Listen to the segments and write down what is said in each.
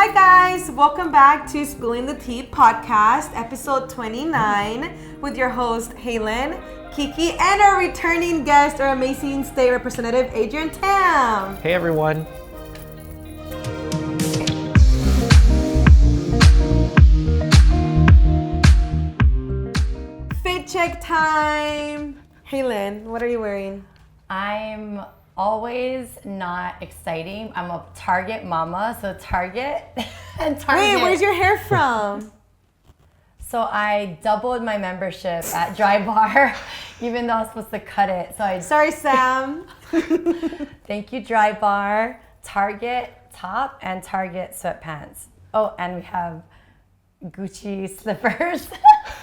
Hi guys, welcome back to Spilling the Tea podcast, episode 29, with your host Haylin, Kiki, and our returning guest, our amazing State Representative Adrian Tam. Hey everyone. Fit check time. Haylin, what are you wearing? I'm always not exciting. I'm a Target mama, so Target and Target. Wait, where's your hair from? So I doubled my membership at Dry Bar, even though I was supposed to cut it. Sorry, Sam. Thank you, Dry Bar, Target top, and Target sweatpants. Oh, and we have Gucci slippers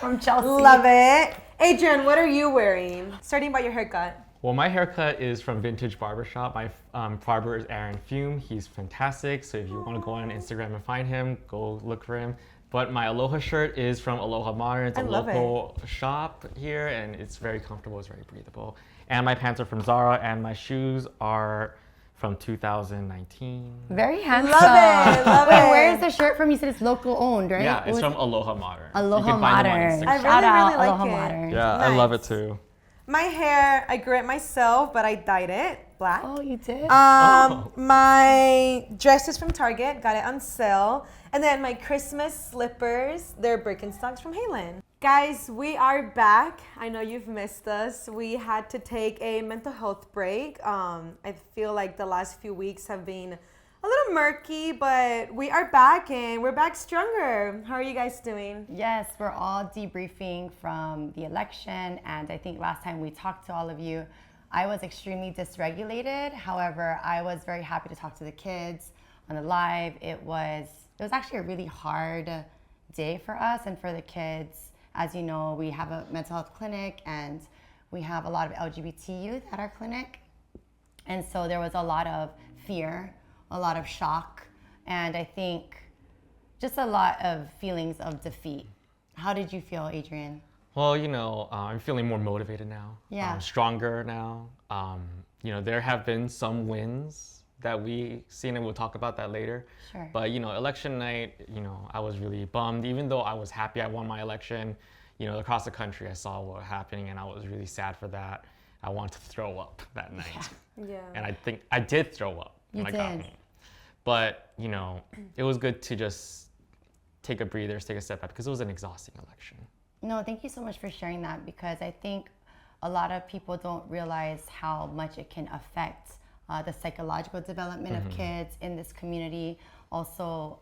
from Chelsea. Love it. Adrian, what are you wearing? Starting by your haircut. Well, my haircut is from Vintage Barbershop. My barber is Aaron Fume. He's fantastic. So if you want to go on Instagram and find him, go look for him. But my Aloha shirt is from Aloha Modern. It's a local shop here, and it's very comfortable. It's very breathable. And my pants are from Zara, and my shoes are from 2019. Very handsome. Love it. Love it. Wait, where is the shirt from? You said it's local owned, right? Yeah, it's from Aloha Modern. Aloha you can find them on Modern. Instagram. Shout out really like Aloha it. Modern. Yeah, Nice. I love it too. My hair, I grew it myself, but I dyed it black. Oh, you did? My dress is from Target, got it on sale. And then my Christmas slippers, they're Birkenstocks from Haylin. Guys, we are back. I know you've missed us. We had to take a mental health break. I feel like the last few weeks have been a little murky, but we are back and we're back stronger. How are you guys doing? Yes, we're all debriefing from the election, and I think last time we talked to all of you, I was extremely dysregulated. However, I was very happy to talk to the kids on the live. It was actually a really hard day for us and for the kids. As you know, we have a mental health clinic and we have a lot of LGBT youth at our clinic. And so there was a lot of fear, a lot of shock, and I think just a lot of feelings of defeat. How did you feel, Adrian? Well, I'm feeling more motivated now. Yeah. Stronger now. There have been some wins that we've seen, and we'll talk about that later. Sure. But, election night, I was really bummed. Even though I was happy I won my election, across the country I saw what was happening, and I was really sad for that. I wanted to throw up that night. Yeah. And I think I did throw up when I got home. But, it was good to just take a breather, take a step back, because it was an exhausting election. No, thank you so much for sharing that, because I think a lot of people don't realize how much it can affect the psychological development of kids in this community. Also,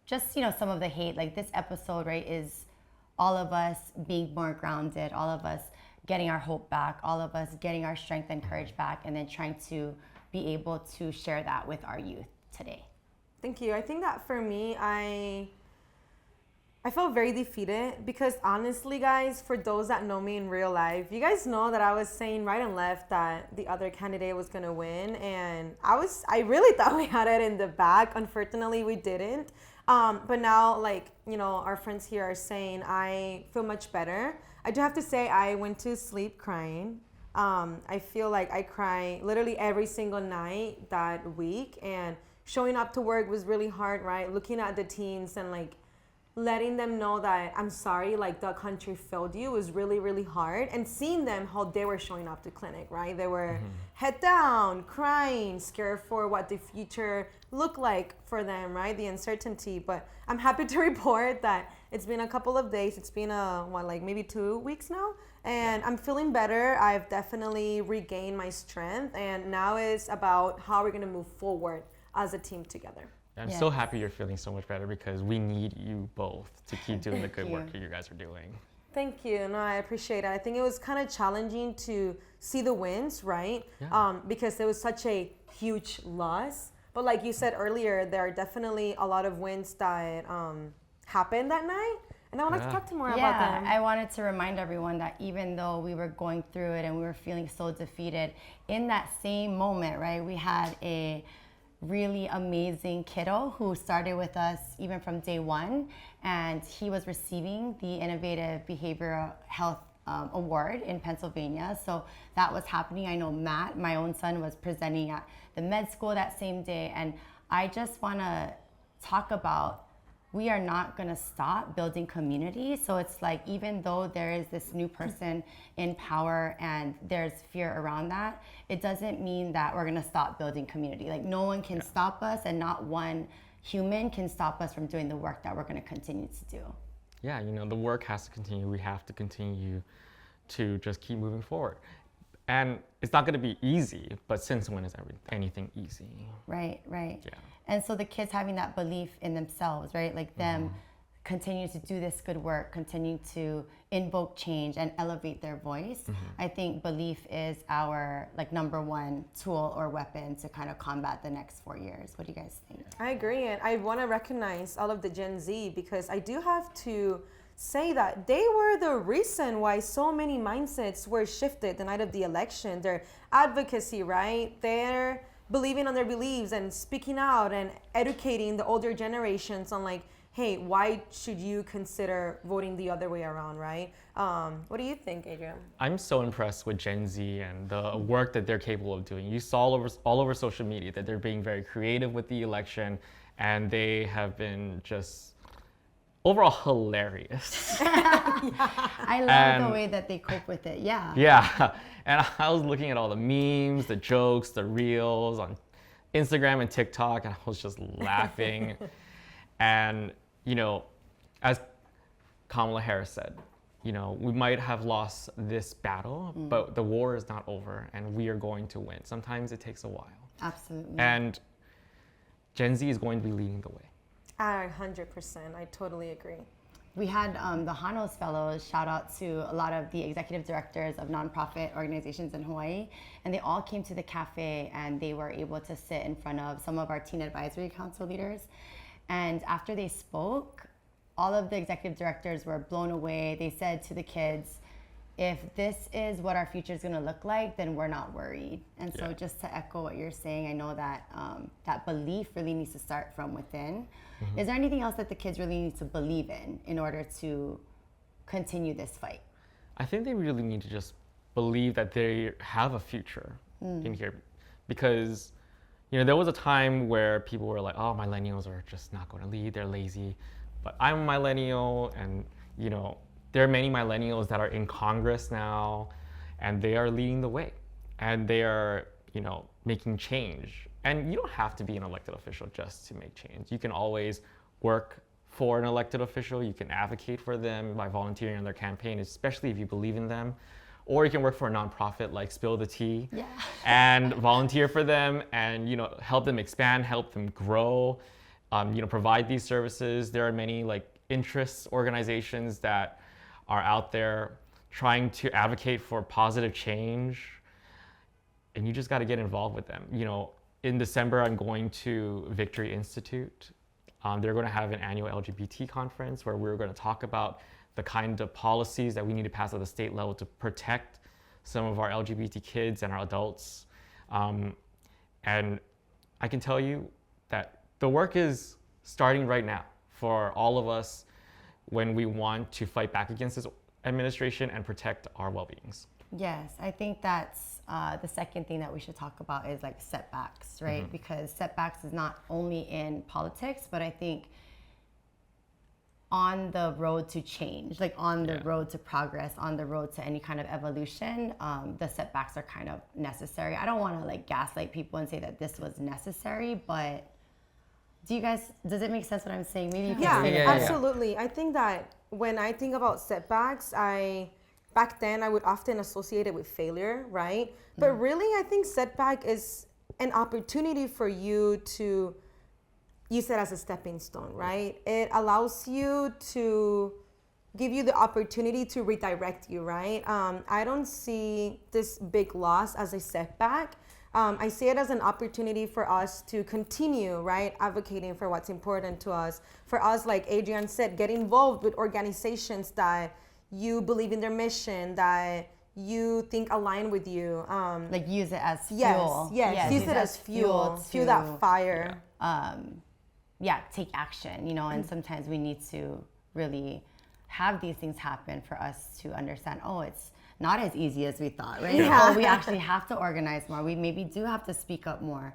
just, some of the hate, like this episode, right, is all of us being more grounded, all of us getting our hope back, all of us getting our strength and courage back, and then trying to be able to share that with our youth today. Thank you. I think that for me, I felt very defeated because honestly, guys, for those that know me in real life, you guys know that I was saying right and left that the other candidate was going to win. And I really thought we had it in the bag. Unfortunately, we didn't. But now, our friends here are saying I feel much better. I do have to say I went to sleep crying. I feel like I cry literally every single night that week, and showing up to work was really hard, right? Looking at the teens and letting them know that I'm sorry, the country failed you was really, really hard. And seeing them, how they were showing up to clinic, right? They were head down, crying, scared for what the future looked like for them, right? The uncertainty. But I'm happy to report that it's been a couple of days. It's been maybe 2 weeks now. And I'm feeling better. I've definitely regained my strength. And now it's about how we're gonna move forward as a team together. I'm so happy you're feeling so much better, because we need you both to keep doing the good work that you guys are doing. Thank you. No, I appreciate it. I think it was kind of challenging to see the wins, right? Yeah. Because it was such a huge loss. But like you said earlier, there are definitely a lot of wins that happened that night. And I want to talk to more about them. I wanted to remind everyone that even though we were going through it and we were feeling so defeated, in that same moment, right, we had a really amazing kiddo who started with us even from day one, and he was receiving the Innovative Behavioral Health Award in Pennsylvania. So that was happening. I know Matt, my own son, was presenting at the med school that same day, and I just want to talk about we are not going to stop building community. So it's like, even though there is this new person in power and there's fear around that, it doesn't mean that we're going to stop building community. Like, no one can stop us, and not one human can stop us from doing the work that we're going to continue to do. Yeah, the work has to continue. We have to continue to just keep moving forward. And it's not going to be easy, but since when is anything easy? Right. Yeah. And so the kids having that belief in themselves, right? Like them continue to do this good work, continue to invoke change and elevate their voice. I think belief is our number one tool or weapon to kind of combat the next 4 years. What do you guys think? I agree, and I want to recognize all of the Gen Z, because I do have to say that they were the reason why so many mindsets were shifted the night of the election. Their advocacy, right? They're believing on their beliefs and speaking out and educating the older generations on hey, why should you consider voting the other way around, right? What do you think, Adrian? I'm so impressed with Gen Z and the work that they're capable of doing. You saw all over social media that they're being very creative with the election, and they have been just overall hilarious. I love the way that they cope with it. Yeah. And I was looking at all the memes, the jokes, the reels on Instagram and TikTok, and I was just laughing. And, as Kamala Harris said, we might have lost this battle, but the war is not over, and we are going to win. Sometimes it takes a while. Absolutely. And Gen Z is going to be leading the way. 100%. I totally agree. We had the Hanos Fellows shout out to a lot of the executive directors of nonprofit organizations in Hawaii, and they all came to the cafe, and they were able to sit in front of some of our teen advisory council leaders. And after they spoke, all of the executive directors were blown away. They said to the kids, if this is what our future is going to look like, then we're not worried. And so just to echo what you're saying, I know that that belief really needs to start from within. Is there anything else that the kids really need to believe in order to continue this fight? I think they really need to just believe that they have a future in here. Because, there was a time where people were like, oh, millennials are just not going to lead, they're lazy. But I'm a millennial, and, there are many millennials that are in Congress now, and they are leading the way, and they are, making change. And you don't have to be an elected official just to make change. You can always work for an elected official. You can advocate for them by volunteering on their campaign, especially if you believe in them. Or you can work for a nonprofit like Spill the Tea and volunteer for them, and help them expand, help them grow, provide these services. There are many interest organizations that are out there trying to advocate for positive change, and you just got to get involved with them. In December, I'm going to Victory Institute. They're going to have an annual LGBT conference where we're going to talk about the kind of policies that we need to pass at the state level to protect some of our LGBT kids and our adults. And I can tell you that the work is starting right now for all of us when we want to fight back against this administration and protect our well-beings. Yes, I think that's the second thing that we should talk about is setbacks, right? Because setbacks is not only in politics, but I think on the road to change, on the road to progress, on the road to any kind of evolution, the setbacks are kind of necessary. I don't want to gaslight people and say that this was necessary, but does it make sense what I'm saying? Maybe you can say it. Absolutely. I think that when I think about setbacks, back then I would often associate it with failure, right? But really, I think setback is an opportunity for you to use it as a stepping stone, right? It allows you to give you the opportunity to redirect you, right? I don't see this big loss as a setback. I see it as an opportunity for us to continue, right, advocating for what's important to us. For us, like Adrian said, get involved with organizations that you believe in their mission, that you think align with you. Use it as fuel. Yes, use it as fuel that fire. Take action, and sometimes we need to really have these things happen for us to understand, it's not as easy as we thought, right? Yeah. We actually have to organize more. We maybe do have to speak up more.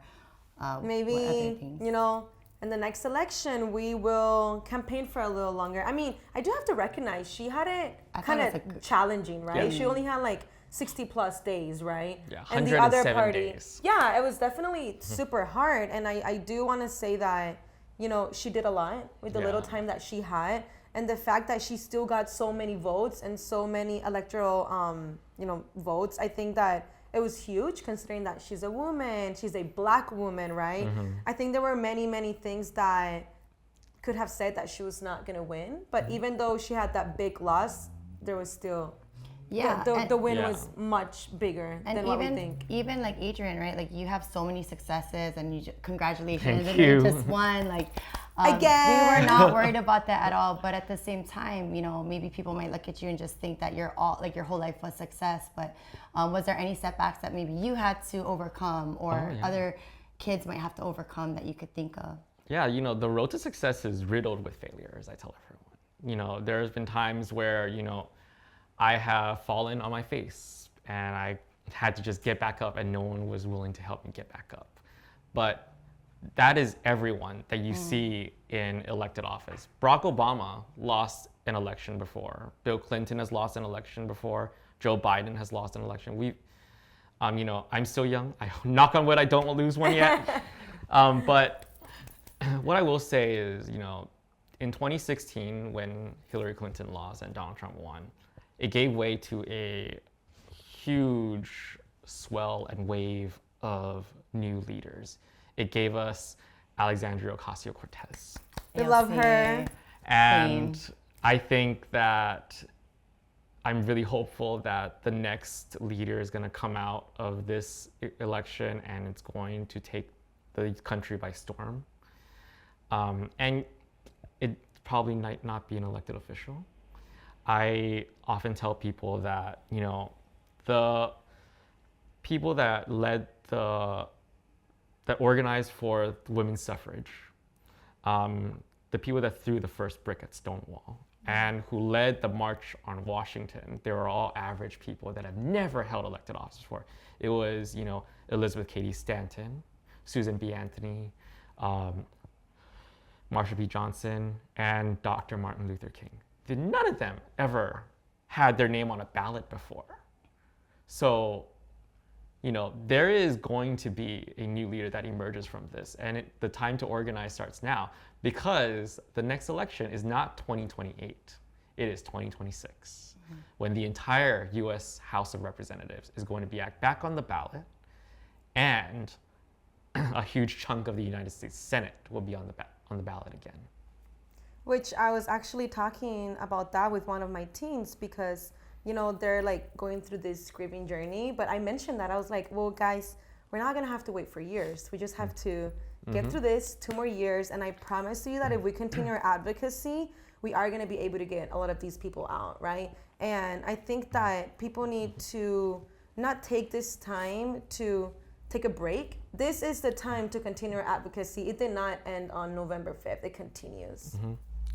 Maybe, and the next election we will campaign for a little longer. I mean, I do have to recognize she had it kind of challenging, right? Yeah. She only had like 60 plus days, right? Yeah, and the other 107 party, days. yeah, it was definitely super hard. And I do want to say that, you know, she did a lot with the little time that she had. And the fact that she still got so many votes and so many electoral, you know, votes, I think that it was huge considering that she's a woman, she's a black woman, right? I think there were many, many things that could have said that she was not going to win. But even though she had that big loss, there was still, the win was much bigger than what we think. Even like Adrian, right? Like you have so many successes and congratulations. Thank and you. you just won. Like, Again. we were not worried about that at all. But at the same time, you know, maybe people might look at you and just think that you're all like your whole life was success. But was there any setbacks that maybe you had to overcome or other kids might have to overcome that you could think of? Yeah, you know, the road to success is riddled with failures, I tell everyone. You know, there's been times where, you know, I have fallen on my face and I had to just get back up and no one was willing to help me get back up. But that is everyone that you see in elected office. Barack Obama lost an election before. Bill Clinton has lost an election before. Joe Biden has lost an election. You know, I'm still young. I knock on wood, I don't lose one yet. But what I will say is, you know, in 2016, when Hillary Clinton lost and Donald Trump won, it gave way to a huge swell and wave of new leaders. It gave us Alexandria Ocasio-Cortez. We love her. And I think that I'm really hopeful that the next leader is going to come out of this election and it's going to take the country by storm. And it probably might not be an elected official. I often tell people that, you know, the people that that organized for women's suffrage, the people that threw the first brick at Stonewall, and who led the March on Washington, they were all average people that have never held elected office before. It was, you know, Elizabeth Cady Stanton, Susan B. Anthony, Marsha P. Johnson, and Dr. Martin Luther King. None of them ever had their name on a ballot before. So, you know, there is going to be a new leader that emerges from this, and the time to organize starts now, because the next election is not 2028, it is 2026, when the entire U.S. House of Representatives is going to be back on the ballot, and a huge chunk of the United States Senate will be on the ballot again. Which I was actually talking about that with one of my teens because, you know, they're like going through this grieving journey. But I mentioned that I was like, well, guys, we're not going to have to wait for years. We just have to get through this 2 more years. And I promise you that if we continue our advocacy, we are going to be able to get a lot of these people out, right? And I think that people need to not take this time to take a break. This is the time to continue our advocacy. It did not end on November 5th. It continues.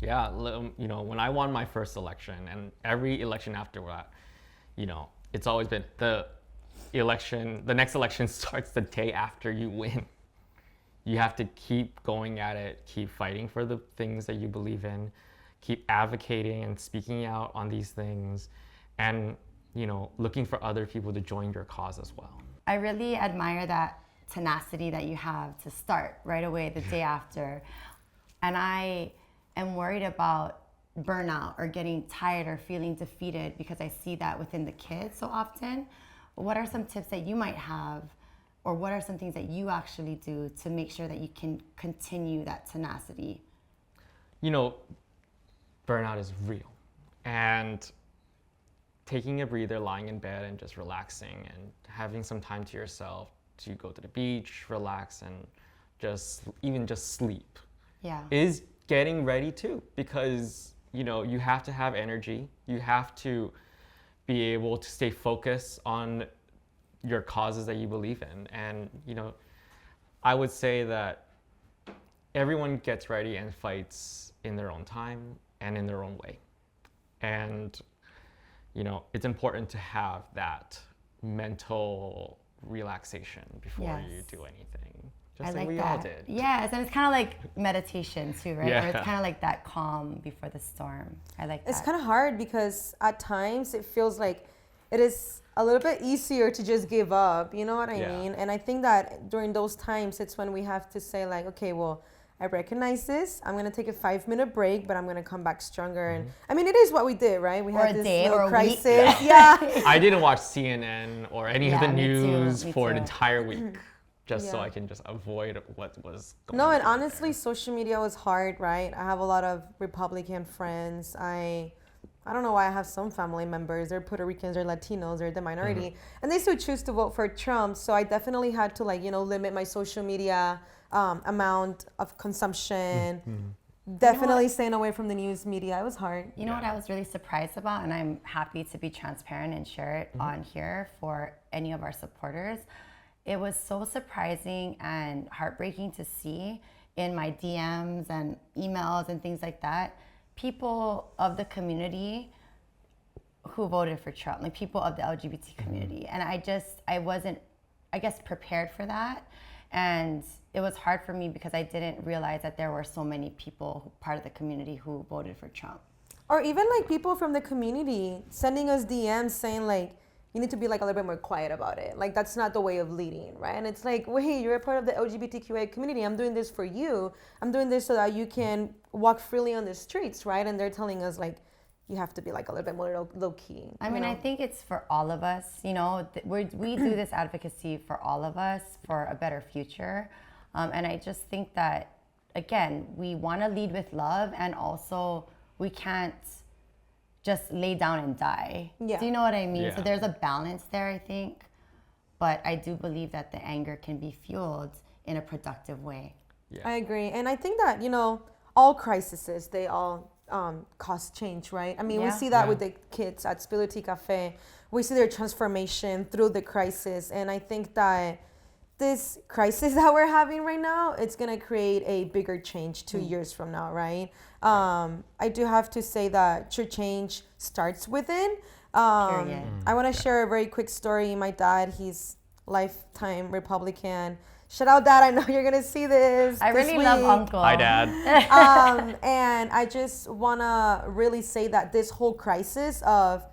Yeah, you know, when I won my first election and every election after that, you know, it's always been the next election starts the day after you win. You have to keep going at it, keep fighting for the things that you believe in, keep advocating and speaking out on these things, and, you know, looking for other people to join your cause as well. I really admire that tenacity that you have to start right away the day after. And I am worried about burnout or getting tired or feeling defeated because I see that within the kids so often. What are some tips that you might have, or what are some things that you actually do to make sure that you can continue that tenacity? You know, burnout is real. And taking a breather, lying in bed and just relaxing and having some time to yourself to go to the beach, relax, and just sleep is getting ready too, because, you know, you have to have energy. You have to be able to stay focused on your causes that you believe in. And, you know, I would say that everyone gets ready and fights in their own time and in their own way. And, you know, it's important to have that mental relaxation before you do anything. Just I like like we that. all did. Yes, and it's kind of like meditation too, right? Yeah. Or it's kind of like that calm before the storm. I like that. It's kind of hard because at times it feels like it is a little bit easier to just give up. You know what I Yeah. mean? And I think that during those times, it's when we have to say like, okay, well, I recognize this. I'm gonna take a 5-minute break, but I'm gonna come back stronger. And I mean, it is what we did, right? We Or had a this day little or a week. crisis. Yeah. I didn't watch CNN or any of Yeah, the me too, news me for an too. entire week, just so Yeah. I can just avoid what was going No, on. and honestly, social media was hard, right? I have a lot of Republican friends. I don't know why I have some family members. They're Puerto Ricans, they're Latinos, they're the minority, and they still choose to vote for Trump. So I definitely had to limit my social media amount of consumption. Definitely staying away from the news media. It was hard. You know what I was really surprised about, and I'm happy to be transparent and share it on here for any of our supporters. It was so surprising and heartbreaking to see in my DMs and emails and things like that, people of the community who voted for Trump, like people of the LGBT community. And I wasn't, I guess, prepared for that. And it was hard for me because I didn't realize that there were so many people, part of the community, who voted for Trump. Or even like people from the community sending us DMs saying like, you need to be like a little bit more quiet about it. Like that's not the way of leading, right? And it's like, wait, you're a part of the LGBTQA community. I'm doing this for you. I'm doing this so that you can walk freely on the streets, right? And they're telling us like, you have to be like a little bit more low key. I mean, I think it's for all of us. You know, we do this advocacy for all of us for a better future. And I just think that, again, we want to lead with love, and also we can't just lay down and die. Yeah. Do you know what I mean? Yeah. So there's a balance there, I think. But I do believe that the anger can be fueled in a productive way. Yeah. I agree. And I think that, all crises, they all cause change, right? I mean, we Yeah. see that Yeah. with the kids at Spiloti Cafe. We see their transformation through the crisis. And I think that this crisis that we're having right now, it's going to create a bigger change 2 years from now, right? I do have to say that true change starts within. Period. I want to share a very quick story. My dad, he's lifetime Republican. Shout out, Dad. I know you're going to see this. I this really love week. Uncle. Hi, Dad. And I just want to really say that this whole crisis of,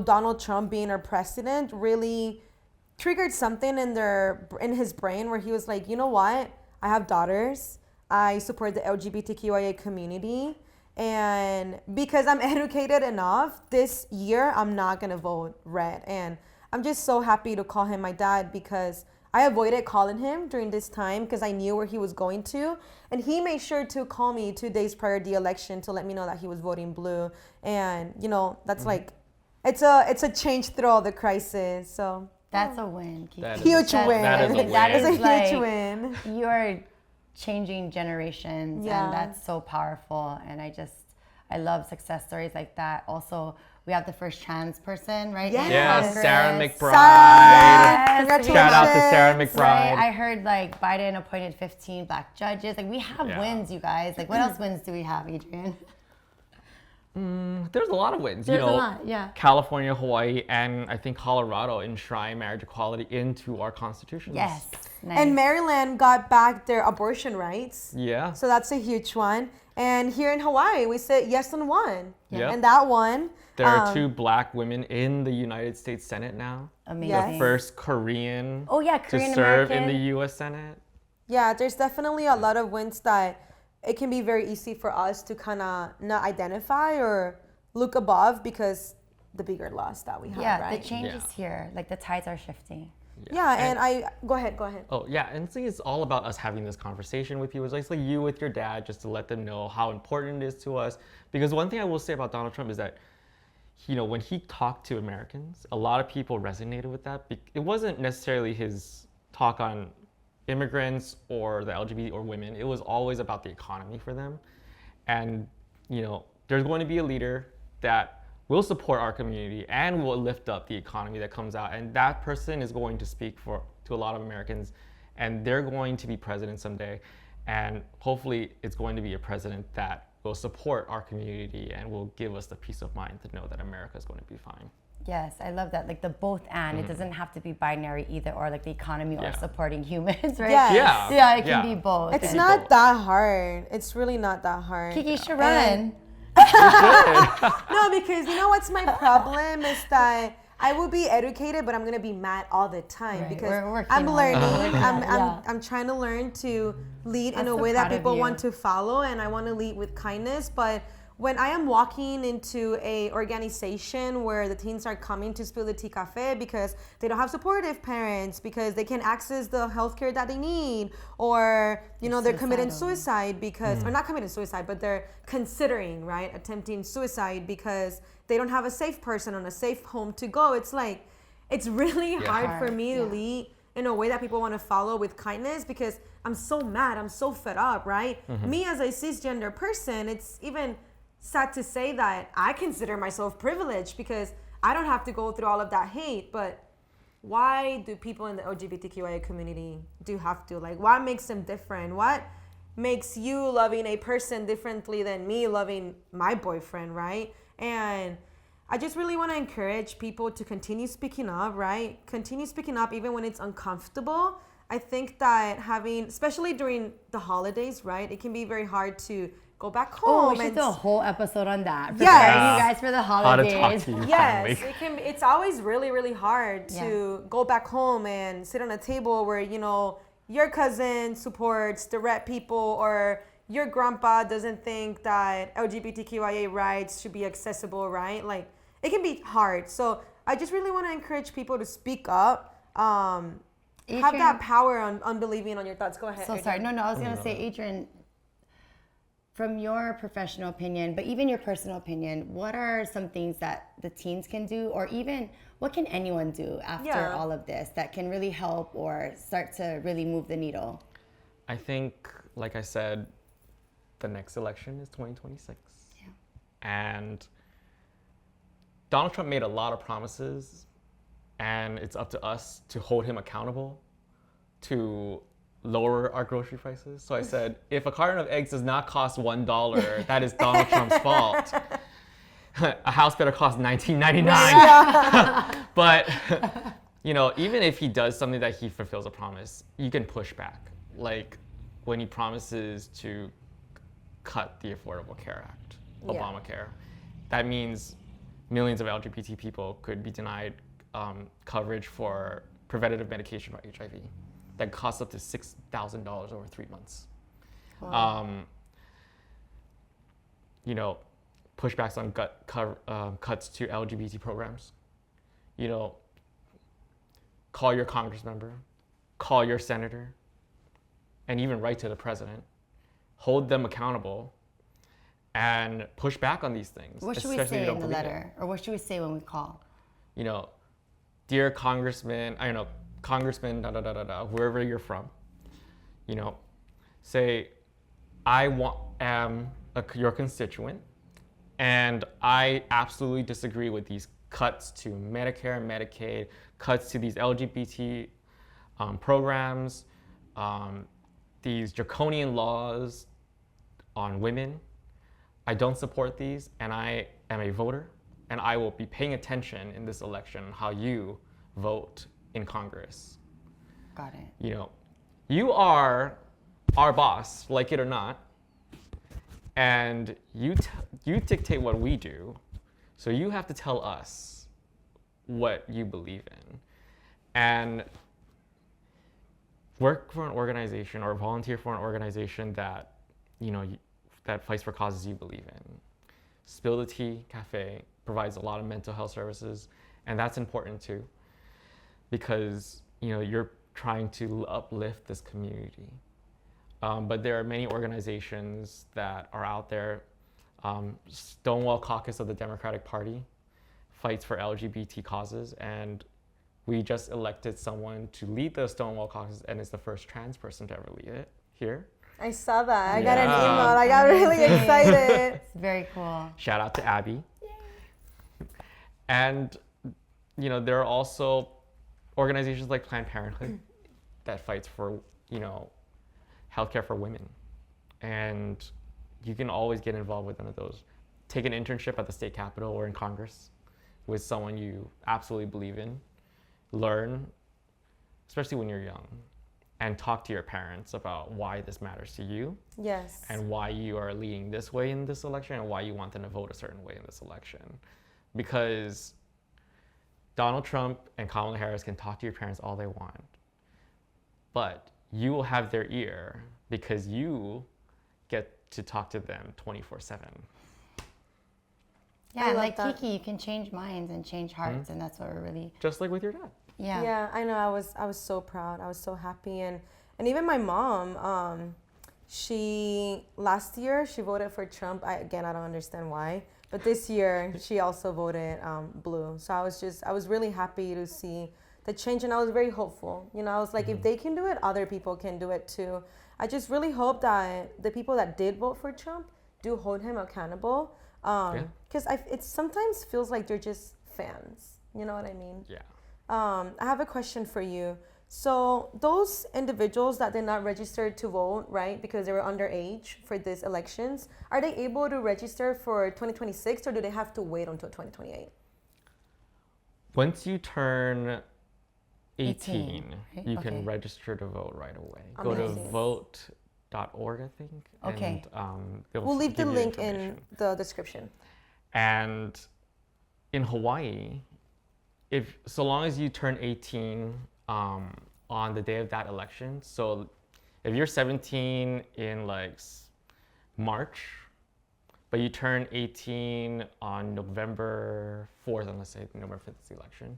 Donald Trump being our president really triggered something in his brain where he was like, you know what? I have daughters. I support the LGBTQIA community. And because I'm educated enough, this year I'm not going to vote red. And I'm just so happy to call him my dad because I avoided calling him during this time because I knew where he was going to. And he made sure to call me 2 days prior to the election to let me know that he was voting blue. And, that's like, it's a change through all the crisis. So That's a win. Kiki. That is huge a- win. that is a That win. It's a is huge like- win. You're changing generations, Yeah. and that's so powerful. And I love success stories like that. Also, we have the first trans person, right? in Yes. Yeah, Congress. Sarah McBride. Yes. Congratulations. Shout out to Sarah Right? McBride. I heard like Biden appointed 15 black judges. Like we have Yeah. wins, you guys. Like what else wins do we have, Adrian? There's a lot of wins. There's a lot, yeah. California, Hawaii, and I think Colorado enshrine marriage equality into our constitutions. Yes. Nice. And Maryland got back their abortion rights. Yeah. So that's a huge one. And here in Hawaii, we said yes on one. Yep. And that one. There are 2 black women in the United States Senate now. Amazing. Yes. First Korean Oh yeah, to Korean serve American. in the U.S. Senate. Yeah, there's definitely a lot of wins that it can be very easy for us to kind of not identify or look above because the bigger loss that we have, Yeah, right? the change Yeah. is here. Like the tides are shifting. Yeah, and go ahead. Oh yeah, and I think it's all about us having this conversation with you. It's like you with your dad, just to let them know how important it is to us. Because one thing I will say about Donald Trump is that, when he talked to Americans, a lot of people resonated with that. It wasn't necessarily his talk on immigrants or the LGBT or women. It was always about the economy for them. And, there's going to be a leader that will support our community and will lift up the economy that comes out. And that person is going to speak to a lot of Americans, and they're going to be president someday. And hopefully it's going to be a president that will support our community and will give us the peace of mind to know that America is going to be fine. Yes, I love that. Like the both and. It doesn't have to be binary either or, like the economy or supporting humans, right? Yes. Yeah, it can be both. It's not that hard. It's really not that hard. Kiki should run. No, because you know what's my problem is that I will be educated, but I'm gonna be mad all the time Right. because We're working I'm on learning. it. I'm trying to learn to lead in I'm a so way that proud of people you. want to follow, and I want to lead with kindness. But when I am walking into a organization where the teens are coming to spill the tea cafe because they don't have supportive parents, because they can't access the healthcare that they need, or they're committing suicide because, or not committing suicide, but they're considering, right, attempting suicide because they don't have a safe person on a safe home to go. It's like, it's really hard for me to lead in a way that people want to follow with kindness because I'm so mad, I'm so fed up, right? Me as a cisgender person, it's even sad to say that I consider myself privileged because I don't have to go through all of that hate. But why do people in the LGBTQIA community do have to? Like, what makes them different? What makes you loving a person differently than me loving my boyfriend, right? And I just really want to encourage people to continue speaking up, right? Continue speaking up even when it's uncomfortable. I think that especially during the holidays, right? It can be very hard to go back home. Oh, we should do a whole episode on that. Yes. Preparing you guys for the holidays. How to talk to you Yes, family. it's always really, really hard to go back home and sit on a table where, your cousin supports the red people or your grandpa doesn't think that LGBTQIA rights should be accessible, right? Like, it can be hard. So I just really want to encourage people to speak up. Have that power on believing on your thoughts. Go ahead. So sorry. No, I was going to say, Adrian, from your professional opinion, but even your personal opinion, what are some things that the teens can do, or even what can anyone do after all of this that can really help or start to really move the needle? I think, like I said, the next election is 2026. Yeah. And Donald Trump made a lot of promises, and it's up to us to hold him accountable to lower our grocery prices. So I said, if a carton of eggs does not cost $1, that is Donald Trump's fault. A house better cost $19.99. But even if he does something that he fulfills a promise, you can push back. Like when he promises to cut the Affordable Care Act, Obamacare, that means millions of LGBT people could be denied coverage for preventative medication for HIV. That costs up to $6,000 over 3 months. Wow. Pushbacks on cuts to LGBT programs. Call your congress member, call your senator, and even write to the president. Hold them accountable and push back on these things. What should we say in the letter? Or what should we say when we call? Dear Congressman, Congressman, wherever you're from, say, I am your constituent, and I absolutely disagree with these cuts to Medicare and Medicaid, cuts to these LGBT programs, these draconian laws on women. I don't support these, and I am a voter, and I will be paying attention in this election how you vote in Congress. Got it. You are our boss, like it or not, and you dictate what we do, so you have to tell us what you believe in, and work for an organization or volunteer for an organization that that fights for causes you believe in. Spill the Tea Cafe provides a lot of mental health services, and that's important too, because you're trying to uplift this community. But there are many organizations that are out there. Stonewall Caucus of the Democratic Party fights for LGBT causes, and we just elected someone to lead the Stonewall Caucus, and is the first trans person to ever lead it here. I saw that. I got an email. I got really excited. It's very cool. Shout out to Abby. Yay. And there are also organizations like Planned Parenthood that fights for healthcare for women, and you can always get involved with one of those. Take an internship at the state capitol or in Congress. with someone you absolutely believe in. Learn, especially when you're young, and talk to your parents about why this matters to you. Yes. And why you are leaning this way in this election and why you want them to vote a certain way in this election. Because Donald Trump and Kamala Harris can talk to your parents all they want, but you will have their ear because you get to talk to them 24/7. Yeah, like that. Kiki, you can change minds and change hearts, and that's what we're really. Just like with your dad. Yeah. Yeah, I know. I was so proud. I was so happy, and even my mom. She last year she voted for Trump. I don't understand why, but this year she also voted blue. So I was really happy to see the change, and I was very hopeful. You know, I was like, if they can do it, other people can do it too. I just really hope that the people that did vote for Trump do hold him accountable. Because it sometimes feels like they're just fans. You know what I mean? Yeah. I have a question for you. So those individuals that did not register to vote, right, because they were underage for these elections, are they able to register for 2026, or do they have to wait until 2028? Once you turn 18, right? you Okay. can register to vote right away. Amazing. Go to vote.org, I think. Okay. And they'll We'll leave the give you link in information. the description. And in Hawaii, so long as you turn 18 on the day of that election, so if you're 17 in like March, but you turn 18 on November 4th, and let's say November 5th is the election,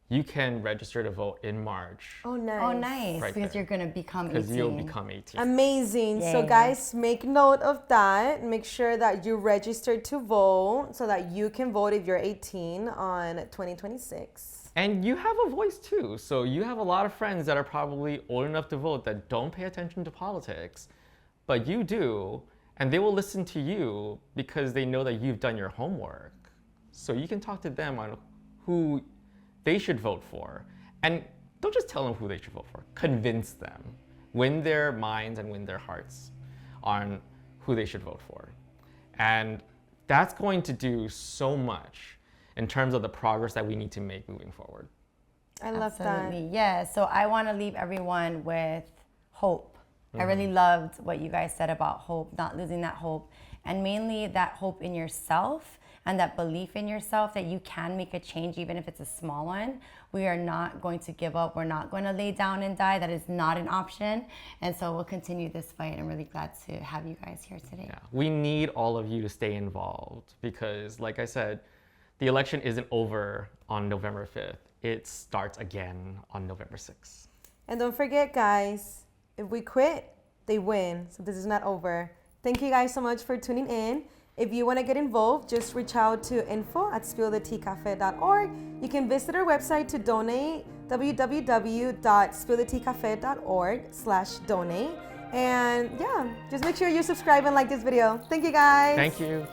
you can register to vote in March. Oh, nice. Oh, nice. Right Because there. you're going to become 18. Because you'll become 18. Amazing. So Yay. guys, make note of that. Make sure that you register to vote so that you can vote if you're 18 on 2026. And you have a voice too. So you have a lot of friends that are probably old enough to vote that don't pay attention to politics, but you do, and they will listen to you because they know that you've done your homework. So you can talk to them on who they should vote for. And don't just tell them who they should vote for. Convince them. Win their minds and win their hearts on who they should vote for. And that's going to do so much in terms of the progress that we need to make moving forward. I love Absolutely. Yeah. So I want to leave everyone with hope. I really loved what you guys said about hope, not losing that hope, and mainly that hope in yourself and that belief in yourself that you can make a change, even if it's a small one. We are not going to give up. We're not going to lay down and die. That is not an option. And so we'll continue this fight. I'm really glad to have you guys here today. Yeah. We need all of you to stay involved because, like I said, the election isn't over on November 5th. It starts again on November 6th. And don't forget, guys, if we quit, they win. So this is not over. Thank you guys so much for tuning in. If you want to get involved, just reach out to info@spilltheteacafe.org. You can visit our website to donate, www.spilltheteacafe.org/donate. And yeah, just make sure you subscribe and like this video. Thank you guys. Thank you.